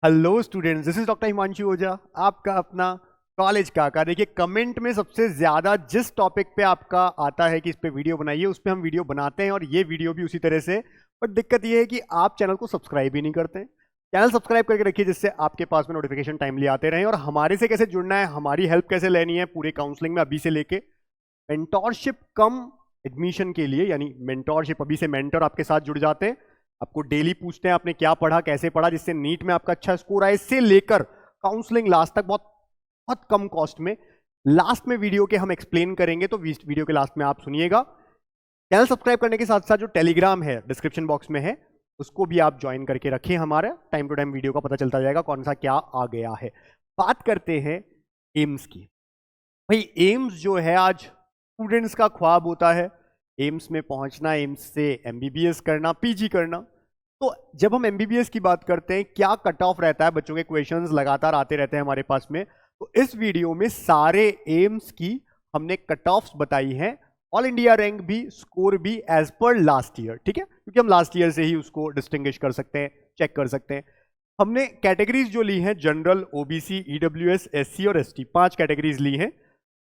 Hello students, this is doctor Himanshu Ojha, आपका अपना college काका। देखिए, कमेंट में सबसे ज्यादा जिस टॉपिक पे आपका आता है कि इस पे वीडियो बनाइए, उस पे हम वीडियो बनाते हैं और ये वीडियो भी उसी तरह से। बट दिक्कत ये है कि आप चैनल को सब्सक्राइब ही नहीं करते हैं। चैनल सब्सक्राइब करके रखिए जिससे आपके पास में नोटिफिकेशन टाइमली आते रहें। और हमारे से कैसे जुड़ना है, हमारी हेल्प कैसे लेनी है पूरे काउंसलिंग में अभी से लेके मेंटोरशिप कम एडमिशन के लिए, यानी मेंटोरशिप, अभी से मेंटर आपके साथ जुड़ जाते हैं, आपको डेली पूछते हैं आपने क्या पढ़ा, कैसे पढ़ा, जिससे नीट में आपका अच्छा स्कोर आए, इससे लेकर काउंसलिंग लास्ट तक बहुत बहुत कम कॉस्ट में लास्ट में वीडियो के हम एक्सप्लेन करेंगे। तो वीडियो के लास्ट में आप सुनिएगा। चैनल सब्सक्राइब करने के साथ साथ जो टेलीग्राम है डिस्क्रिप्शन बॉक्स में है, उसको भी आप ज्वाइन करके रखिए। हमारा टाइम टू टाइम वीडियो का पता चलता जाएगा कौन सा क्या आ गया है। बात करते हैं एम्स की। भाई, एम्स जो है आज स्टूडेंट्स का ख्वाब होता है, एम्स में पहुंचना, एम्स से एमबीबीएस करना, पीजी करना। तो जब हम एमबीबीएस की बात करते हैं, क्या कट ऑफ रहता है, बच्चों के क्वेश्चंस लगातार आते रहते हैं हमारे पास में। तो इस वीडियो में सारे एम्स की हमने कट ऑफ्स बताई हैं, ऑल इंडिया रैंक भी, स्कोर भी एज पर लास्ट ईयर। ठीक है, क्योंकि हम लास्ट ईयर से ही उसको डिस्टिंग्विश कर सकते हैं, चेक कर सकते हैं। हमने कैटेगरीज जो ली हैं, जनरल, ओबीसी, ईडब्ल्यूएस, एससी और एसटी, 5 कैटेगरीज ली हैं।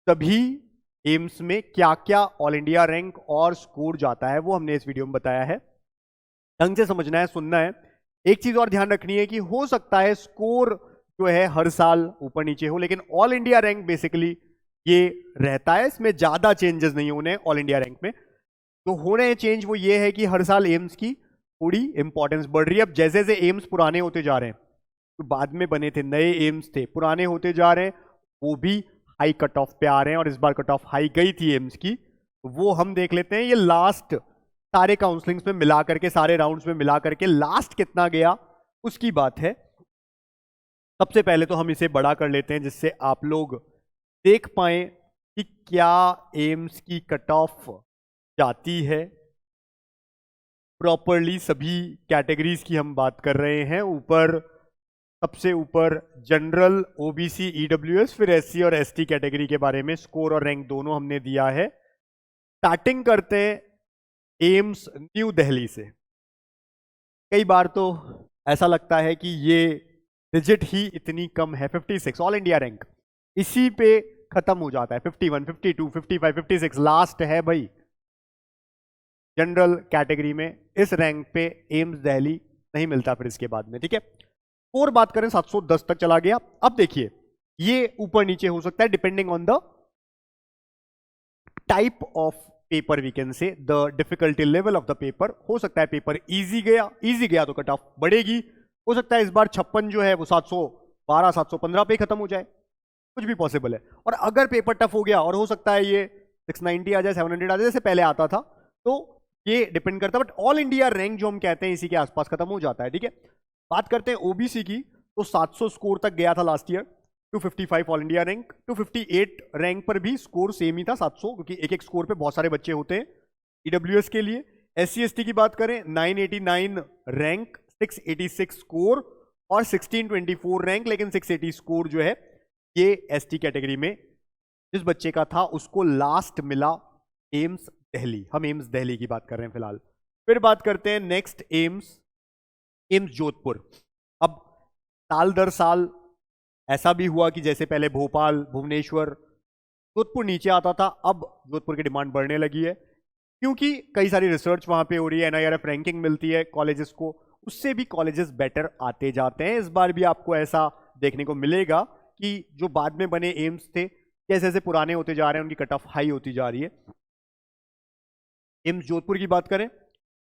तभी एम्स में क्या क्या ऑल इंडिया रैंक और स्कोर जाता है वो हमने इस वीडियो में बताया है। ढंग से समझना है, सुनना है। एक चीज और ध्यान रखनी है कि हो सकता है स्कोर जो है हर साल ऊपर नीचे हो, लेकिन ऑल इंडिया रैंक बेसिकली ये रहता है, इसमें ज्यादा चेंजेस नहीं होने ऑल इंडिया रैंक में। तो हो रहे चेंज वो ये है कि हर साल एम्स की थोड़ी इंपॉर्टेंस बढ़ रही है। अब जैसे जैसे एम्स पुराने होते जा रहे हैं, तो बाद में बने थे, नए एम्स थे, पुराने होते जा रहे हैं, वो भी हाई कट ऑफ पे आ रहे हैं। और इस बार कट ऑफ हाई गई थी एम्स की, वो हम देख लेते हैं। ये लास्ट सारे काउंसलिंग्स में मिला करके, सारे राउंड्स में मिला करके लास्ट कितना गया उसकी बात है। सबसे पहले तो हम इसे बड़ा कर लेते हैं जिससे आप लोग देख पाए कि क्या एम्स की कट ऑफ जाती है प्रॉपरली। सभी कैटेगरीज की हम बात कर रहे हैं। ऊपर, सबसे ऊपर जनरल, ओबीसी, ईडब्ल्यूएस, फिर एससी और एसटी कैटेगरी के बारे में स्कोर और रैंक दोनों हमने दिया है। स्टार्टिंग करते हैं एम्स न्यू दिल्ली से। कई बार तो ऐसा लगता है कि ये डिजिट ही इतनी कम है, 56 ऑल इंडिया रैंक, इसी पे खत्म हो जाता है। 51, 52, 55, 56 लास्ट है भाई जनरल कैटेगरी में। इस रैंक पे एम्स दिल्ली नहीं मिलता फिर इसके बाद में। ठीक है, और बात करें 710 तक चला गया। अब देखिए, ये ऊपर नीचे हो सकता है depending on the type of paper, we can say the difficulty level of the paper. हो सकता है पेपर इजी गया तो कट ऑफ बढ़ेगी। हो सकता है इस बार 56 जो है वो 712, 715 पे खत्म हो जाए, कुछ भी पॉसिबल है। और अगर पेपर टफ हो गया, और हो सकता है ये 690 आ जाए, 700 आ जाए, जैसे पहले आता था। तो ये डिपेंड करता है, बट ऑल इंडिया रैंक जो हम कहते हैं इसी के आसपास खत्म हो जाता है। ठीक है, बात करते हैं ओबीसी की। तो 700 स्कोर तक गया था last year, 255 all India rank, 258 rank पर भी स्कोर सेम ही था 700, क्योंकि एक एक स्कोर पे बहुत सारे बच्चे होते हैं ईडब्ल्यूएस के लिए। एससी एसटी की बात करें, 989 रैंक, 686 स्कोर और 1624 रैंक, लेकिन 680 स्कोर जो है ये एसटी कैटेगरी में जिस बच्चे का था उसको लास्ट मिला एम्स दिल्ली। हम एम्स दिल्ली की बात कर रहे हैं फिलहाल। फिर बात करते हैं नेक्स्ट एम्स जोधपुर। अब साल दर साल ऐसा भी हुआ कि जैसे पहले भोपाल, भुवनेश्वर, जोधपुर नीचे आता था, अब जोधपुर की डिमांड बढ़ने लगी है, क्योंकि कई सारी रिसर्च वहां पे हो रही है, एनआईआरएफ रैंकिंग मिलती है कॉलेजेस को, उससे भी कॉलेजेस बेटर आते जाते हैं। इस बार भी आपको ऐसा देखने को मिलेगा कि जो बाद में बने एम्स थे, जैसे जैसे पुराने होते जा रहे हैं, उनकी कट ऑफ हाई होती जा रही है। एम्स जोधपुर की बात करें,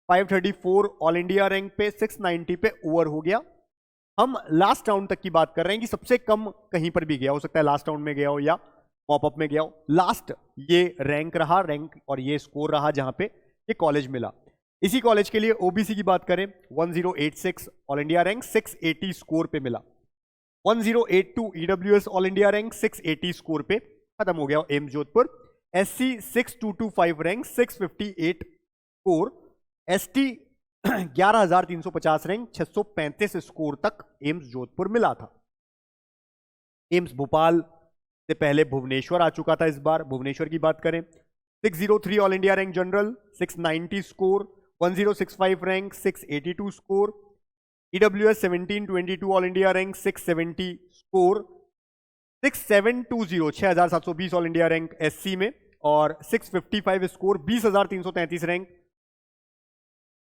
534 ऑल इंडिया रैंक पे, 690 पे ओवर हो गया। हम लास्ट राउंड तक की बात कर रहे हैं कि सबसे कम कहीं पर भी गया, हो सकता है लास्ट राउंड में गया हो या पॉपअप में गया हो, लास्ट ये रैंक रहा, रैंक और ये स्कोर रहा जहां पे ये कॉलेज मिला। इसी कॉलेज के लिए ओबीसी की बात करें, 1086 ऑल इंडिया रैंक, 680 स्कोर पे मिला। 1082 EWS all India rank, 680 score पे खत्म हो गया AIIMS Jodhpur. SC 6225 rank, 658 score. ST 11,350 rank, 635 score तक एम्स जोधपुर मिला था। एम्स भोपाल से पहले भुवनेश्वर आ चुका था। इस बार भुवनेश्वर की बात करें, 603 all India rank general, 690 score, 1065 rank, 682 score. EWS 1722 all India rank 670 score 6720 6720 all India rank SC में, और 655 score 20333 rank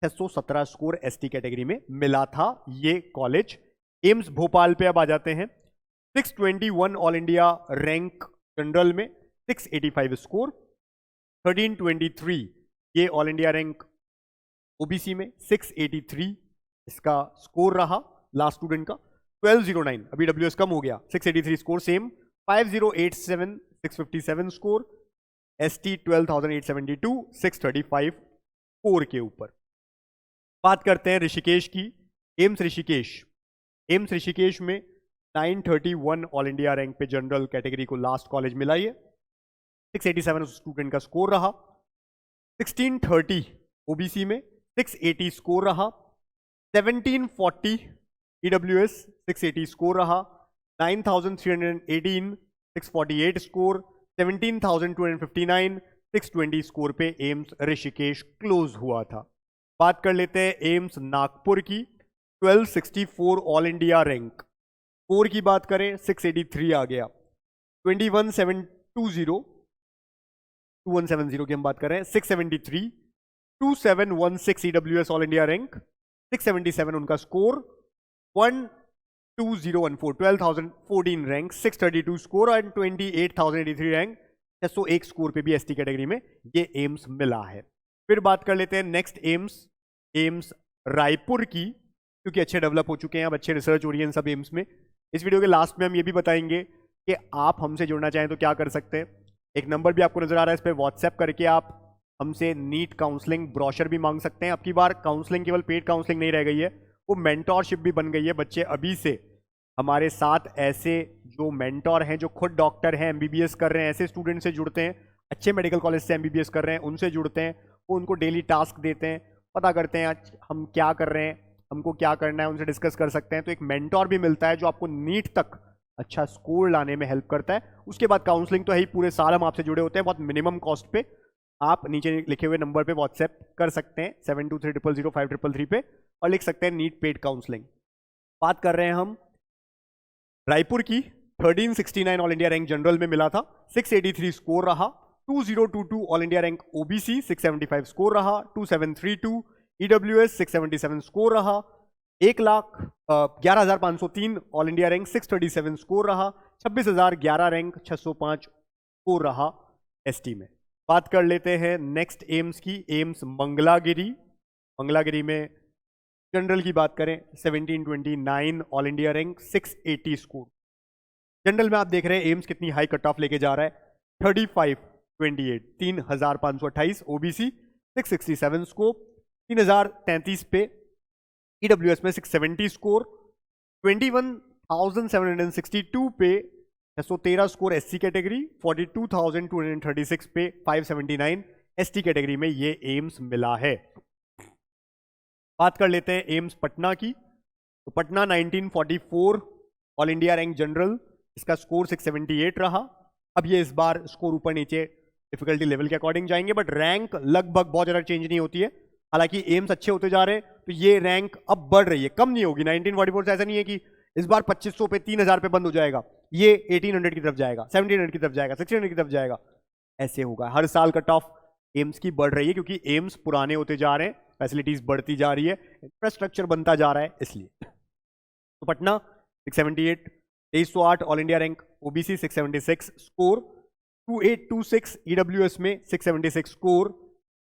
617 score ST category में मिला था ये कॉलेज। एम्स भोपाल पे अब आ जाते हैं। 621 ऑल इंडिया रैंक जनरल में, 685 स्कोर 1323 ये ऑल इंडिया रैंक ओबीसी में, 683 इसका स्कोर रहा लास्ट स्टूडेंट का। 1209 अभी डब्ल्यूएस कम हो गया, 683 score same. 5087 657 score, ST 12872 635 score के ऊपर। बात करते हैं ऋषिकेश की। एम्स ऋषिकेश में 931 ऑल इंडिया रैंक पे जनरल कैटेगरी को लास्ट कॉलेज मिला ये, 687 स्टूडेंट का स्कोर रहा। 1630 ओबीसी में 680 स्कोर रहा। 1740 ईडब्ल्यूएस 680 स्कोर रहा। 9318 648 स्कोर। 17,259 620 स्कोर पे एम्स ऋषिकेश क्लोज हुआ था। बात कर लेते हैं एम्स नागपुर की। 1264 ऑल इंडिया रैंक, स्कोर की बात करें 683 आ गया। 2170 की हम बात कर रहे हैं, 673। 2716 ईडब्ल्यूएस ऑल इंडिया रैंक, 677 उनका score. 12014 12014 rank, 632 score and 28083 rank, 601 score पे भी एसटी कैटेगरी में ये एम्स मिला है। फिर बात कर लेते हैं नेक्स्ट एम्स रायपुर की, क्योंकि अच्छे डेवलप हो चुके हैं, अब अच्छे रिसर्च हो रही है सब एम्स में। इस वीडियो के लास्ट में हम ये भी बताएंगे कि आप हमसे जुड़ना चाहें तो क्या कर सकते हैं। एक नंबर भी आपको नजर आ रहा है, इस पर व्हाट्सएप करके आप हमसे नीट काउंसलिंग ब्रोशर भी मांग सकते हैं। अब की बार काउंसलिंग केवल पेड काउंसलिंग नहीं रह गई है, वो मेंटोरशिप भी बन गई है। बच्चे अभी से हमारे साथ ऐसे जो मेंटोर हैं, जो खुद डॉक्टर हैं, एमबीबीएस कर रहे हैं, ऐसे स्टूडेंट से जुड़ते हैं, अच्छे मेडिकल कॉलेज से एमबीबीएस कर रहे हैं, उनसे जुड़ते हैं। वो उनको डेली टास्क देते हैं, पता करते हैं आज हम क्या कर रहे हैं, हमको क्या करना है, उनसे डिस्कस कर सकते हैं। तो एक मेंटोर भी मिलता है जो आपको नीट तक अच्छा स्कोर लाने में हेल्प करता है। उसके बाद काउंसलिंग तो है ही, पूरे साल हम आपसे जुड़े होते हैं बहुत मिनिमम कॉस्ट पे। आप नीचे लिखे हुए नंबर पे व्हाट्सएप कर सकते हैं 72300533 पे, और लिख सकते हैं नीट पेड काउंसलिंग। बात कर रहे हैं हम रायपुर की। 1369 ऑल इंडिया रैंक जनरल में मिला था, 683 स्कोर रहा। 2022 all India rank OBC 675 score रहा। 2732 ईडब्ल्यूएस 677 स्कोर रहा। 1,11,503 ऑल इंडिया रैंक 637 स्कोर रहा। 26,011 रैंक 605 स्कोर रहा एसटी में। बात कर लेते हैं नेक्स्ट एम्स की। एम्स मंगलागिरी में जनरल की बात करें 1729 all India rank 680 score. General में आप देख रहे हैं एम्स कितनी हाई कट ऑफ लेके जा रहा है, 3528 3528 ओबीसी 667 स्कोर। 3033 पे ईडब्ल्यूएस में 670 स्कोर। 21,762 पे 613 स्कोर एससी कैटेगरी। 42,236 पे 579 एसटी कैटेगरी में ये एम्स मिला है। बात कर लेते हैं एम्स पटना की। तो Patna 1944 all India rank general, इसका स्कोर 678 रहा। अब ये इस बार स्कोर ऊपर नीचे डिफिकल्टी लेवल के अकॉर्डिंग जाएंगे, बट रैंक लगभग बहुत ज्यादा चेंज नहीं होती है। हालांकि एम्स अच्छे होते जा रहे हैं तो ये रैंक अब बढ़ रही है, कम नहीं होगी। 1944 से ऐसा नहीं है कि इस बार 2500 पे 3000 पे बंद हो जाएगा, ये 1800 की तरफ जाएगा, 1700 की तरफ जाएगा, 1600 की तरफ जाएगा, ऐसे होगा। हर साल कट ऑफ एम्स की बढ़ रही है, क्योंकि एम्स पुराने होते जा रहे हैं, फैसिलिटीज बढ़ती जा रही है, इंफ्रास्ट्रक्चर बनता जा रहा है, इसलिए। तो Patna 678, 2308 all India rank OBC 676 score. 2826 EWS में 676 स्कोर।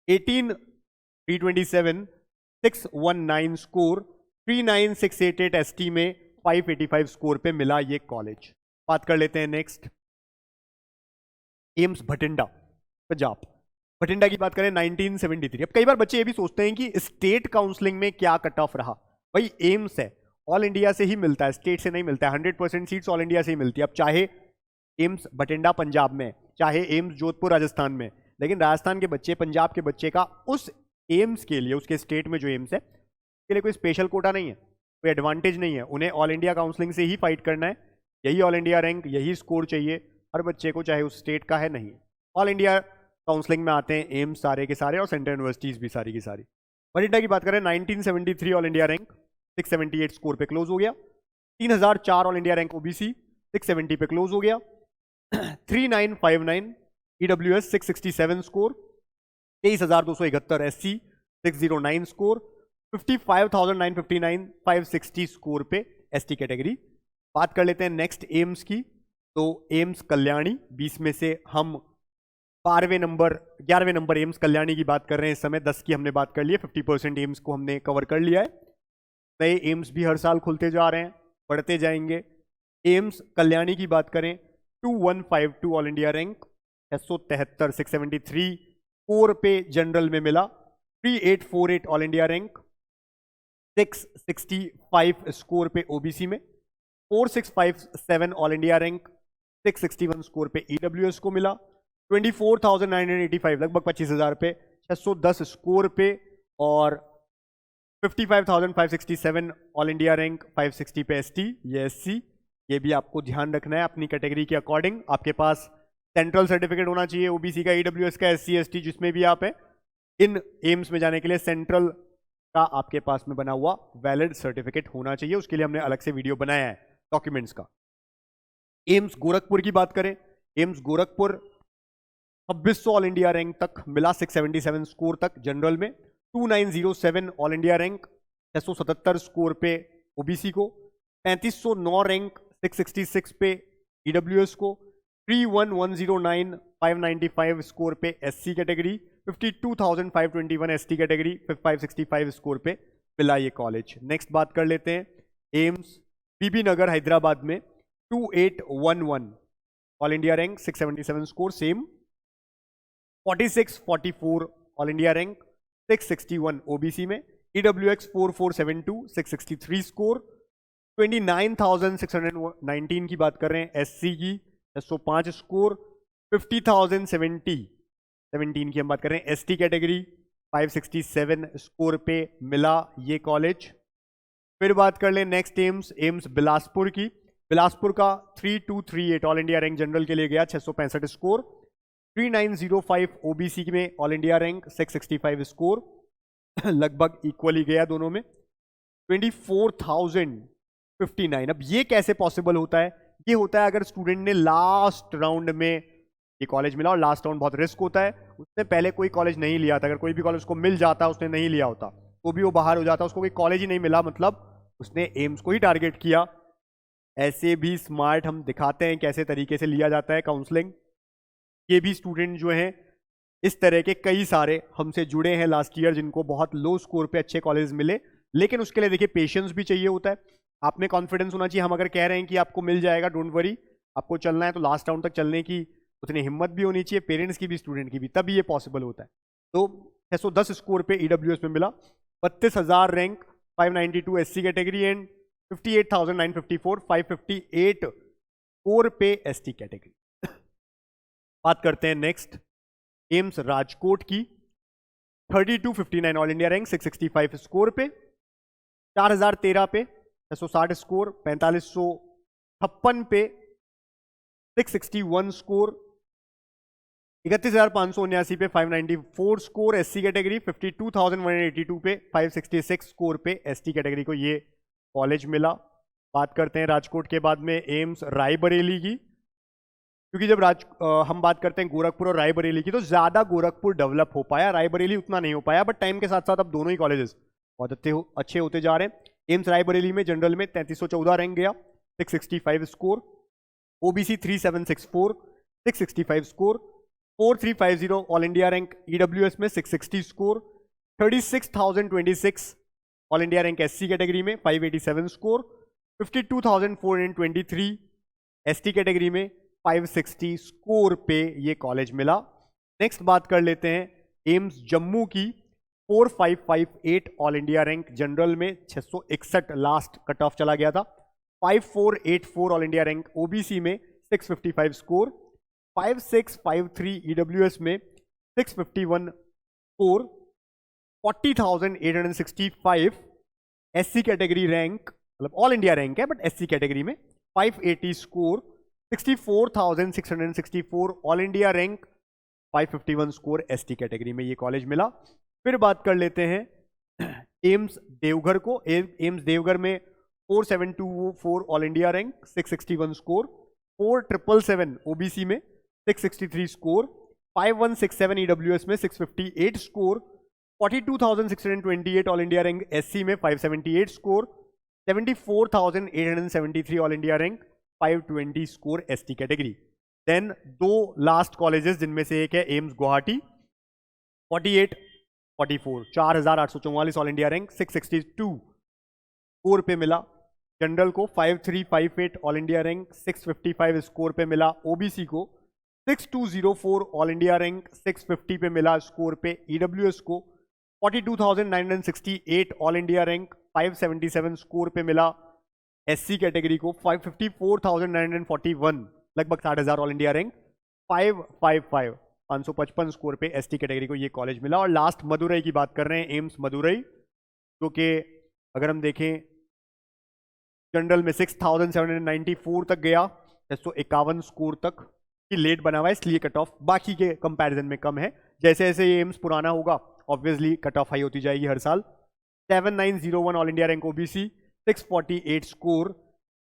18327 619 स्कोर। 39688 एसटी में 585 स्कोर पे मिला ये कॉलेज। बात कर लेते हैं नेक्स्ट एम्स भटिंडा पंजाब। भटिंडा की बात करें 1973। अब कई बार बच्चे ये भी सोचते हैं कि स्टेट काउंसलिंग में क्या कट ऑफ रहा। भाई एम्स है, ऑल इंडिया से ही मिलता है, स्टेट से नहीं मिलता है। 100% सीट्स ऑल इंडिया से ही मिलती है। अब चाहे एम्स भटिंडा पंजाब में, चाहे एम्स जोधपुर राजस्थान में, लेकिन राजस्थान के बच्चे, पंजाब के बच्चे का उस एम्स के लिए, उसके स्टेट में जो एम्स है उसके लिए कोई स्पेशल कोटा नहीं है, कोई एडवांटेज नहीं है। उन्हें ऑल इंडिया काउंसलिंग से ही फाइट करना है, यही ऑल इंडिया रैंक, यही स्कोर चाहिए हर बच्चे को, चाहे उस स्टेट का है नहीं। ऑल इंडिया काउंसलिंग में आते हैं एम्स सारे के सारे, और सेंट्रल यूनिवर्सिटीज भी सारी की सारी। भटिंडा की बात करें 1973 ऑल इंडिया रैंक 678 स्कोर पे क्लोज हो गया। 3004 ऑल इंडिया रैंक ओबीसी 670 पे क्लोज हो गया। 3959 EWS 667 score. 23271 SC 609 score. 55,959 560 score पे एसटी कैटेगरी। बात कर लेते हैं नेक्स्ट एम्स की। तो एम्स कल्याणी 20 में से हम 11वें नंबर एम्स कल्याणी की बात कर रहे हैं इस समय। 10 की हमने बात कर ली है, 50% एम्स को हमने कवर कर लिया है। नए एम्स भी हर साल खुलते जा रहे हैं, बढ़ते जाएंगे। एम्स कल्याणी की बात करें 2152 ऑल इंडिया रैंक 673 673 स्कोर पे जनरल में मिला। 3848 ऑल इंडिया रैंक 665 स्कोर पे ओबीसी में। 4657 ऑल इंडिया रैंक 661 स्कोर पे ईडब्ल्यूएस को मिला। 24,985 लगभग 25,000 पे 610 स्कोर पे। और 55,567 ऑल इंडिया रैंक 560 पे एसटी ये एससी। ये भी आपको ध्यान रखना है अपनी कैटेगरी के अकॉर्डिंग। आपके पास सेंट्रल सर्टिफिकेट होना चाहिए ओबीसी का, ईडब्ल्यूएस का, एससी एसटी जिसमें भी आप है। इन एम्स में जाने के लिए सेंट्रल का आपके पास में बना हुआ वैलिड सर्टिफिकेट होना चाहिए। उसके लिए हमने अलग से वीडियो बनाया है डॉक्यूमेंट्स का। एम्स गोरखपुर की बात करें, AIIMS Gorakhpur 2600 all India rank तक मिला, 677 स्कोर तक जनरल में। 2907 ऑल इंडिया रैंक 677 स्कोर पे ओबीसी को। 3509 रैंक 666 पे ईडब्ल्यूएस को। 31109 595 स्कोर पे SC category. 52,521 ST category 565 score पे मिला ये कॉलेज। नेक्स्ट बात कर लेते हैं एम्स बीबी नगर हैदराबाद में 2811 all India rank 677 score same. 4644 all India rank 661 OBC में। ईडब्ल्यूएक्स 4472 663 स्कोर। 29,619 की बात कर रहे हैं एससी की 605 स्कोर। 50,017 की हम बात कर रहे हैं एसटी कैटेगरी 567 स्कोर पे मिला ये कॉलेज। फिर बात कर लें नेक्स्ट एम्स, एम्स बिलासपुर की। बिलासपुर का 3238 ऑल इंडिया रैंक जनरल के लिए गया 665 स्कोर। 3905 ओबीसी में ऑल इंडिया रैंक 665 स्कोर लगभग इक्वली गया दोनों में। 24,059। अब ये कैसे पॉसिबल होता है? ये होता है अगर स्टूडेंट ने लास्ट राउंड में ये कॉलेज मिला, और लास्ट राउंड बहुत रिस्क होता है, उसने पहले कोई कॉलेज नहीं लिया था। अगर कोई भी कॉलेज उसको मिल जाता उसने नहीं लिया होता तो भी वो बाहर हो जाता, उसको कोई कॉलेज ही नहीं मिला, मतलब उसने एम्स को ही टारगेट किया। ऐसे भी स्मार्ट हम दिखाते हैं कैसे तरीके से लिया जाता है काउंसलिंग। ये भी स्टूडेंट जो हैं इस तरह के कई सारे हमसे जुड़े हैं लास्ट ईयर जिनको बहुत लो स्कोर पे अच्छे कॉलेज मिले, लेकिन उसके लिए देखिए पेशेंस भी चाहिए होता है। आप में कॉन्फिडेंस होना चाहिए। हम अगर कह रहे हैं कि आपको मिल जाएगा, डोंट वरी, आपको चलना है तो लास्ट राउंड तक चलने की उतनी हिम्मत भी होनी चाहिए, पेरेंट्स की भी स्टूडेंट की भी, तभी ये पॉसिबल होता है। तो 610 स्कोर पे ईडब्ल्यूएस में मिला। 32,000 rank 592 SC category and 58,954 558 score पे एसटी कैटेगरी। बात करते हैं नेक्स्ट एम्स राजकोट की। 3259 ऑल इंडिया रैंक 665 स्कोर पे। 4013 पे 660 स्कोर। 4556 पे 661 स्कोर। 31,579 पे 594 स्कोर एससी कैटेगरी। 52,182 पे 566 स्कोर पे एसटी कैटेगरी को ये कॉलेज मिला। बात करते हैं राजकोट के बाद में एम्स रायबरेली की, क्योंकि जब हम बात करते हैं गोरखपुर और रायबरेली की तो ज़्यादा गोरखपुर डेवलप हो पाया, रायबरेली उतना नहीं हो पाया, बट टाइम के साथ साथ अब दोनों ही कॉलेजेस बहुत अच्छे होते जा रहे हैं। एम्स रायबरेली में जनरल में 3314 रैंक गया 665 score. OBC 3764 665 score. 4350 all India rank EWS में 660 score. 36,026 all India rank SC category में 587 स्कोर। 52,423 एसटी कैटेगरी में 560 स्कोर पे ये कॉलेज मिला। नेक्स्ट बात कर लेते हैं एम्स जम्मू की। 4558 ऑल इंडिया रैंक जनरल में 661 लास्ट कट ऑफ चला गया था। 5484 ऑल इंडिया रैंक ओबीसी में 655 स्कोर। 5653 ईडब्ल्यूएस में 651 स्कोर। 40,865 एससी कैटेगरी रैंक, मतलब ऑल इंडिया रैंक है बट एससी कैटेगरी में 580 score. 64,664 all India rank 551 score ST category में ये कॉलेज मिला। फिर बात कर लेते हैं एम्स देवघर को, एम्स देवघर में 4724 all India rank, 661 score, 4777 OBC में 663 स्कोर, 5167 ईडब्ल्यूएस में 658 score, 42,628 all India rank SC में 578 score, 74,873 all India rank 520 score ST category. Then दो लास्ट कॉलेजेस जिनमें से एक है AIIMS Guwahati, 44 4,844 all India rank 662 score पे मिला। जनरल को 5358 ऑल इंडिया रैंक 655 स्कोर पे मिला। ओबीसी को 6204 ऑल इंडिया रैंक 650 पे मिला स्कोर पे। ईडब्ल्यूएस को 42,968 ऑल इंडिया रैंक 577 स्कोर पे मिला। एससी कैटेगरी को 54,941 लगभग 60,000 ऑल इंडिया रैंक 555 स्कोर पे एसटी कैटेगरी को ये कॉलेज मिला। और लास्ट मदुरई की बात कर रहे हैं, एम्स मदुरई, जो कि अगर हम देखें जनरल में 6,794 तक गया, 651 स्कोर तक की लेट बना हुआ है, इसलिए कट ऑफ बाकी के कंपैरिजन में कम है। जैसे जैसे ये एम्स पुराना होगा ऑब्वियसली कट ऑफ हाई होती जाएगी हर साल। 7901 all India rank OBC, 648 score,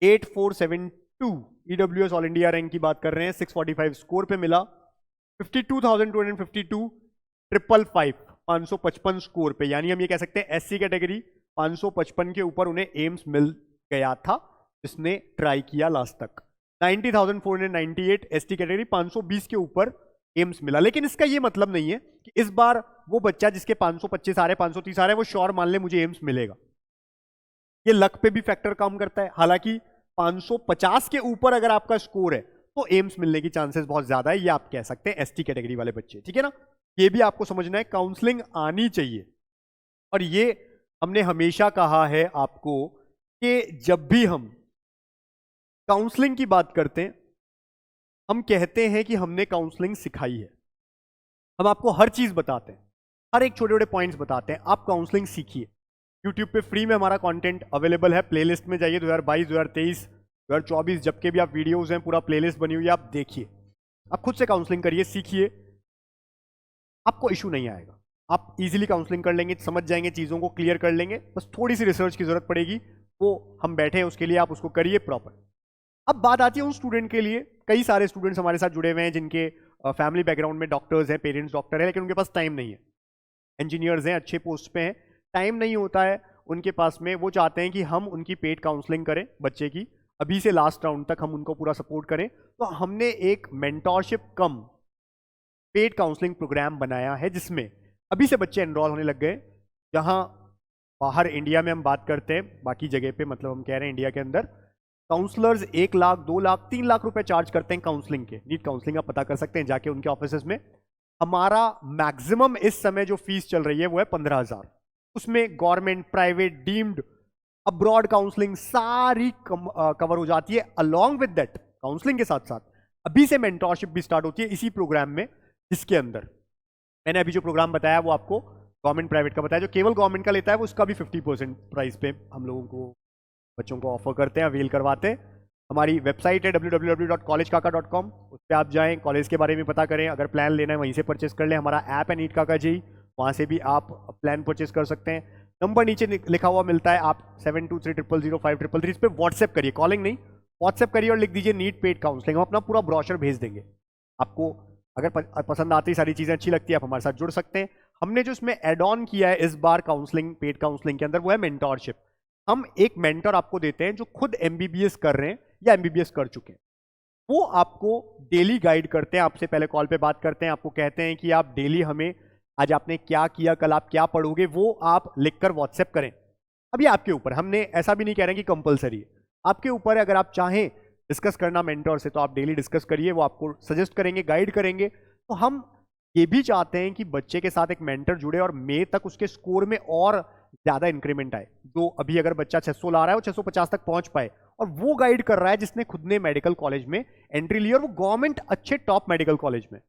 8472 EWS all India rank की बात कर रहे हैं, 645 स्कोर पे मिला। 52,252 555 स्कोर पे, यानी हम ये कह सकते हैं एससी कैटेगरी 555 के ऊपर उन्हें एम्स मिल गया था जिसने ट्राई किया लास्ट तक। 90,498 एसटी कैटेगरी 520 के ऊपर एम्स मिला। लेकिन इसका ये मतलब नहीं है कि इस बार वो बच्चा जिसके 525 आ रहे 530 आ रहे वो श्योर मान ले मुझे एम्स मिलेगा। ये लक पे भी फैक्टर काम करता है। हालांकि 550 के ऊपर अगर आपका स्कोर है तो एम्स मिलने की चांसेस बहुत ज्यादा है, ये आप कह सकते हैं एसटी कैटेगरी वाले बच्चे, ठीक है ना। ये भी आपको समझना है, काउंसलिंग आनी चाहिए। और ये हमने हमेशा कहा है आपको कि जब भी हम काउंसलिंग की बात करते हैं हम कहते हैं कि हमने काउंसलिंग सिखाई है। हम आपको हर चीज बताते हैं, हर एक छोटे छोटे पॉइंट्स बताते हैं, आप काउंसलिंग सीखिए। यूट्यूब पे फ्री में हमारा कंटेंट अवेलेबल है, प्लेलिस्ट में जाइए 2022, 2023, 2024 जब के भी आप वीडियोस हैं पूरा प्लेलिस्ट बनी हुई है, आप देखिए, आप खुद से काउंसलिंग करिए, सीखिए, आपको इशू नहीं आएगा। आप इजीली काउंसलिंग कर लेंगे, समझ जाएंगे, चीज़ों को क्लियर कर लेंगे। बस थोड़ी सी रिसर्च की जरूरत पड़ेगी, वो हम बैठे हैं उसके लिए, आप उसको करिए प्रॉपर। अब बात आती है उन स्टूडेंट के लिए, कई सारे स्टूडेंट्स हमारे साथ जुड़े हुए हैं जिनके फैमिली बैकग्राउंड में डॉक्टर्स हैं, पेरेंट्स डॉक्टर है, लेकिन उनके पास टाइम नहीं है। इंजीनियर्स हैं, अच्छे पोस्ट पे हैं, टाइम नहीं होता है उनके पास में। वो चाहते हैं कि हम उनकी पेड काउंसलिंग करें बच्चे की, अभी से लास्ट राउंड तक हम उनको पूरा सपोर्ट करें। तो हमने एक मेंटोरशिप कम पेड काउंसलिंग प्रोग्राम बनाया है जिसमें अभी से बच्चे एनरोल होने लग गए। जहां बाहर इंडिया में हम बात करते हैं, बाकी जगह पे मतलब हम कह रहे हैं इंडिया के अंदर काउंसलर्स 1 लाख, 2 लाख, 3 लाख रुपए चार्ज करते हैं काउंसलिंग के। नीट काउंसलिंग आप पता कर सकते हैं जाके उनके ऑफिस में। हमारा मैक्सिमम इस समय जो फीस चल रही है वो है 15,000। उसमें government, private, deemed, abroad counselling सारी कवर हो जाती है। अलॉन्ग विद दैट काउंसलिंग के साथ साथ अभी से मेंटोरशिप भी स्टार्ट होती है इसी प्रोग्राम में, जिसके अंदर मैंने अभी जो प्रोग्राम बताया वो आपको गवर्नमेंट प्राइवेट का बताया। जो केवल गवर्नमेंट का लेता है वो उसका भी 50% प्राइस पे हम लोगों को बच्चों को ऑफर करते हैं, अवेल करवाते हैं। हमारी वेबसाइट है www.collegekaka.com, उस पर आप जाएं, कॉलेज के बारे में पता करें, अगर प्लान लेना है वहीं से परचेस कर लें। हमारा ऐप है नीट काका जी, वहाँ से भी आप प्लान परचेस कर सकते हैं। नंबर नीचे लिखा हुआ मिलता है, आप 72300533 इस पर व्हाट्सएप करिए, कॉलिंग नहीं, व्हाट्सएप करिए और लिख दीजिए नीट पेड काउंसलिंग। हम अपना पूरा ब्रोशर भेज देंगे आपको। अगर पसंद आती सारी चीज़ें अच्छी लगती है आप हमारे साथ जुड़ सकते हैं। हमने जो इसमें एड ऑन किया है इस बार काउंसलिंग, पेड काउंसलिंग के अंदर, वो है मेंटोरशिप। हम एक मेंटर आपको देते हैं जो खुद एमबीबीएस कर रहे हैं या एमबीबीएस कर चुके हैं। वो आपको डेली गाइड करते हैं, आपसे पहले कॉल पे बात करते हैं, आपको कहते हैं कि आप डेली हमें आज आपने क्या किया, कल आप क्या पढ़ोगे, वो आप लिखकर व्हाट्सएप करें। अब ये आपके ऊपर, हमने ऐसा भी नहीं कह रहे कि कंपलसरी है, आपके ऊपर है। अगर आप चाहें डिस्कस करना मेंटर से तो आप डेली डिस्कस करिए, वो आपको सजेस्ट करेंगे, गाइड करेंगे। तो हम ये भी चाहते हैं कि बच्चे के साथ एक मेंटर जुड़े और मई तक उसके स्कोर में और ज्यादा इंक्रीमेंट आए। जो अभी अगर बच्चा 600 ला रहा है वो 650 तक पहुंच पाए, और वो गाइड कर रहा है जिसने खुद ने मेडिकल कॉलेज में एंट्री ली, और वो गवर्नमेंट अच्छे टॉप मेडिकल कॉलेज में,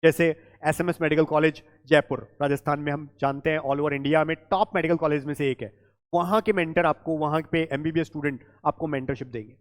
जैसे SMS medical college Jaipur Rajasthan में, हम जानते हैं ऑल ओवर इंडिया में टॉप मेडिकल कॉलेज में से एक है। वहां के मेंटर आपको, वहां पे एमबीबीएस स्टूडेंट आपको मेंटरशिप देंगे।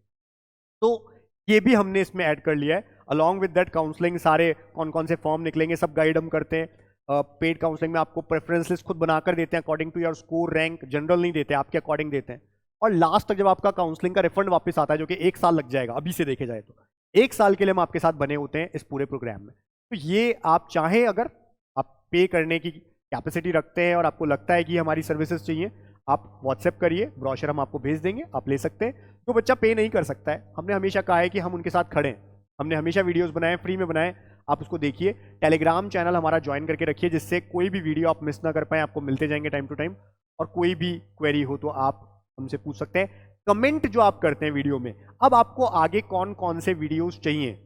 तो ये भी हमने इसमें ऐड कर लिया है। अलॉन्ग विद दैट काउंसलिंग, सारे कौन कौन से फॉर्म निकलेंगे सब गाइड हम करते हैं। पेड काउंसलिंग में आपको प्रेफरेंस लिस्ट खुद बनाकर देते हैं according to your score rank, general नहीं देते, आपके अकॉर्डिंग देते हैं। और लास्ट तक जब आपका काउंसलिंग का रिफंड वापस आता है, जो कि 1 साल लग जाएगा अभी से देखे जाए तो, 1 साल के लिए हम आपके साथ बने होते हैं इस पूरे प्रोग्राम में। तो ये आप चाहें, अगर आप पे करने की कैपेसिटी रखते हैं और आपको लगता है कि हमारी सर्विसेज चाहिए, आप व्हाट्सएप करिए, ब्रोशर हम आपको भेज देंगे, आप ले सकते हैं। जो बच्चा पे नहीं कर सकता है, हमने हमेशा कहा है कि हम उनके साथ खड़े हैं, हमने हमेशा वीडियोस बनाए, फ्री में बनाए, आप उसको देखिए। टेलीग्राम चैनल हमारा ज्वाइन करके रखिए, जिससे कोई भी वीडियो आप मिस ना कर पाए, आपको मिलते जाएंगे टाइम टू टाइम। और कोई भी क्वेरी हो तो आप हमसे पूछ सकते हैं। कमेंट जो आप करते हैं वीडियो में, अब आपको आगे कौन कौन से वीडियोस चाहिए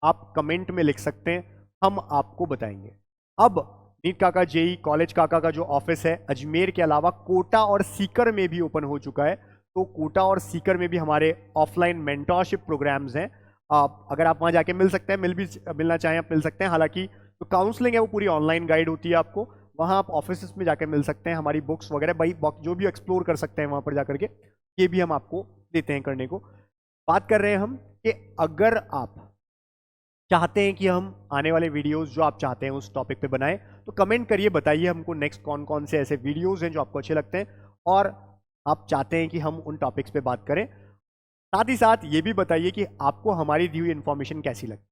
आप कमेंट में लिख सकते हैं, हम आपको बताएंगे। अब नीट काका जेई कॉलेज काका का जो ऑफिस है अजमेर के अलावा कोटा और सीकर में भी ओपन हो चुका है। तो कोटा और सीकर में भी हमारे ऑफलाइन मेंटरशिप प्रोग्राम्स हैं। अगर आप वहाँ जाके मिल सकते हैं, मिलना चाहें आप मिल सकते हैं। हालांकि जो काउंसलिंग है वो पूरी ऑनलाइन गाइड होती है आपको, वहाँ आप ऑफिस में जाकर मिल सकते हैं। हमारी बुक्स वगैरह भाई जो भी एक्सप्लोर कर सकते हैं वहाँ पर जाकर के, ये भी हम आपको देते हैं करने को। बात कर रहे हैं हम कि अगर आप चाहते हैं कि हम आने वाले वीडियोस जो आप चाहते हैं उस टॉपिक पे बनाएं, तो कमेंट करिए, बताइए हमको नेक्स्ट कौन कौन से ऐसे वीडियोस हैं जो आपको अच्छे लगते हैं और आप चाहते हैं कि हम उन टॉपिक्स पे बात करें। साथ ही साथ ये भी बताइए कि आपको हमारी दी हुई इन्फॉर्मेशन कैसी लगी।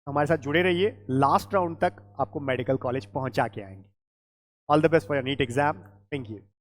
हमारे साथ जुड़े रहिए, लास्ट राउंड तक आपको मेडिकल कॉलेज पहुंचा के आएंगे। All the best for your NEET exam. Thank you.